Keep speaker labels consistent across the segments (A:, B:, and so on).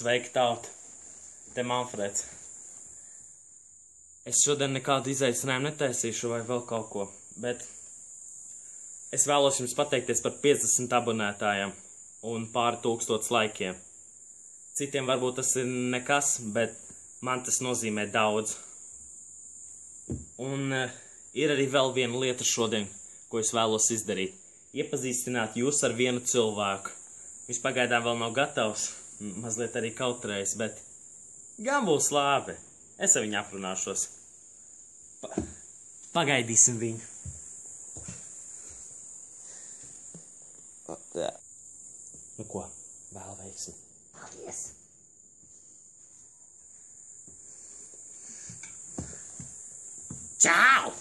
A: Sveiki, tauta. Te Manfreds. Es šodien nekādu izaicinājumu netaisīšu vai vēl kaut ko, bet es vēlos jums pateikties par 50 abonētājiem un pāri 1000 laikiem. Citiem varbūt tas ir nekas, bet man tas nozīmē daudz. Un ir arī vēl viena lieta šodien, ko es vēlos izdarīt. Iepazīstināt jūs ar vienu cilvēku. Viņš pagaidām vēl nav gatavs, mazliet arī kautrējis, bet gan būs labi. Es ar viņu aprunāšos. Pagaidīsim viņu. Nu ko, vēl veiksim.
B: Paldies. Čau!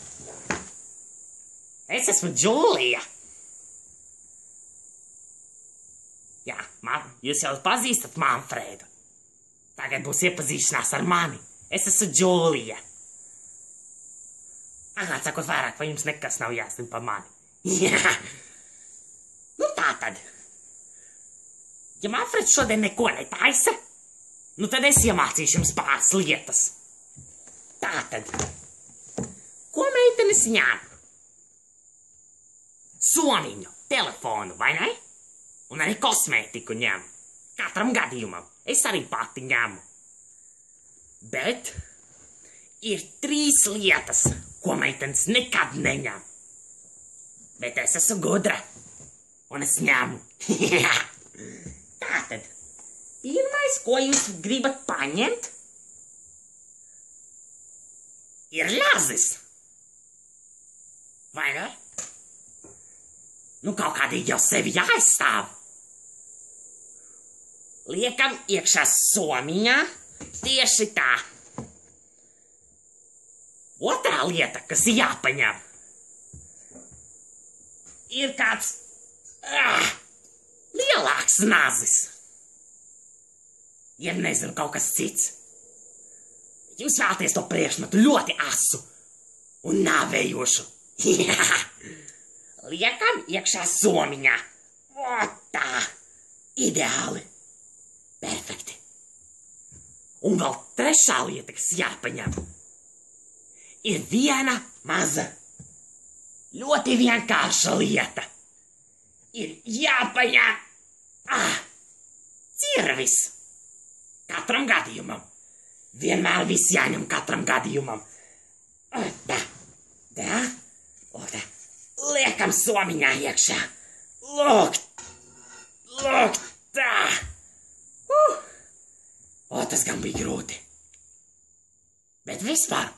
B: Es esmu Džūlija. Jā, jūs jau pazīstat Manfredu. Tagad būs iepazīšanās ar mani. Es esmu Džūlija. Atklāt sakot, vairāk vai jums nekas nav jāzina par mani. Jā. Nu tā tad. Ja Manfreds šodien neko netaisa, nu tad es iemācīšu jums pāris lietas. Tā tad. Ko meitenes ņem? Somiņu, telefonu, vai ne? Un arī kosmētiku ņem. Katram gadījumam. Es arī pati ņemu. Bet ir 3 lietas, ko meitenes nekad neņem. Bet es esmu gudra. Un es ņemu. Tātad. Pirmais, ko jūs gribat paņemt, ir lazis. Vai ne? Nu, kaut kādīgi jau sevi jāaizstāv. Liekam iekšā somiņā, tieši tā. Otrā lieta, kas jāpaņem, ir kāds lielāks nazis. Ja nezinu, kaut kas cits. Jūs vēlaties to priekšmetu ļoti asu un nāvējošu. Liekam iekšā somiņā. O, tā. Ideāli. Perfekti. Un vēl trešā lieta, kas jāpaņem, ir viena maza, ļoti vienkārša lieta. Ir jāpaņem cirvis. Katram gadījumam. Vienmēr viss jāņem katram gadījumam. Tā. Tā. Lūk tā. Liekam somiņā iekšā. Lūk. Lūk tā. O, tas gan bija grūti. Bet vispār,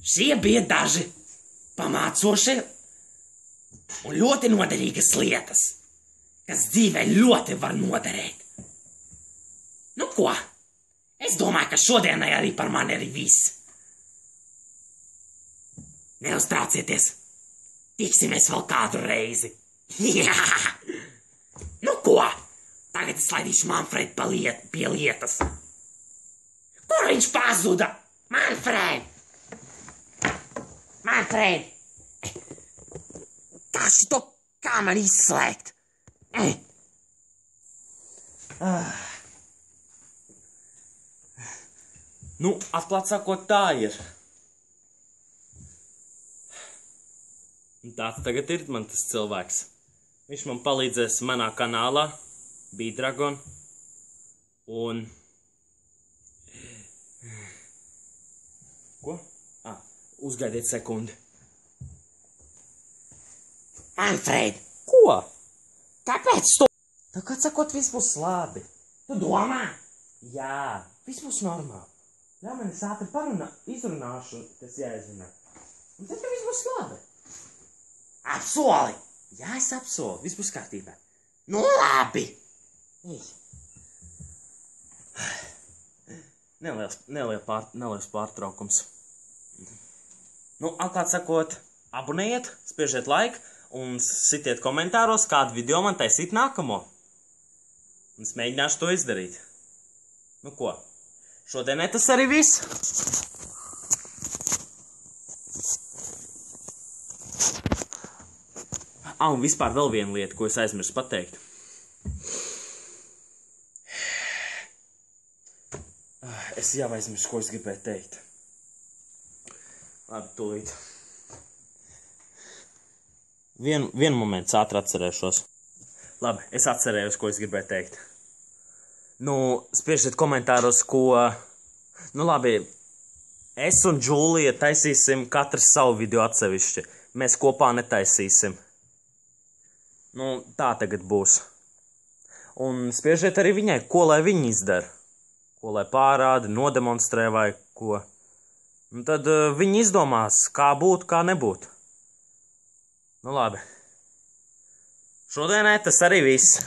B: šie bija daži pamācošie un ļoti noderīgas lietas, kas dzīvē ļoti var noderēt. Nu ko, es domāju, ka šodienai arī par mani arī viss. Neuztraucieties, tiksimies vēl kādu reizi. Jā! Nu ko? Tagad es laidīšu Manfredu pie lietas. Kur viņš pazuda? Manfred! Manfred! Kā šito kameru izslēgt?
A: Nu, atklāt sakot, tā ir. Un tāds tagad ir man tas cilvēks. Viņš man palīdzēs manā kanālā. Bīdragon, un... Ko? Uzgaidiet sekundi.
B: Manfred!
A: Ko?
B: Kāpēc tu?
A: Tā kā sakot, viss būs labi.
B: Tu domā?
A: Jā, viss būs normāli. Jā, man es ātri izrunāšu, tas jāizrunā. Un tad viss būs labi.
B: Apsoli!
A: Jā, es apsolu, viss būs kārtībā.
B: Nu labi!
A: Neliels pārtraukums. Nu, atklāt sakot, abonējiet, spiežiet like un sitiet komentāros, kādu video man taisīt nākamo. Un es mēģināšu to izdarīt. Nu ko, šodienai tas arī viss. Un vispār vēl viena lieta, ko es aizmirsu pateikt. Es jau aizmirsu, ko es gribēju teikt. Labi, tūlīt. Vienu momentu ātri atcerēšos. Labi, es atcerējos, ko es gribēju teikt. Nu, spiežiet komentāros, ko... Nu, labi, es un Džūlija taisīsim katrs savu video atsevišķi. Mēs kopā netaisīsim. Nu, tā tagad būs. Un spiežiet arī viņai, ko lai viņi izdara. Ko lai pārāda, nodemonstrē vai ko. Un tad viņi izdomās, kā būt, kā nebūt. Nu labi. Šodienai tas arī viss.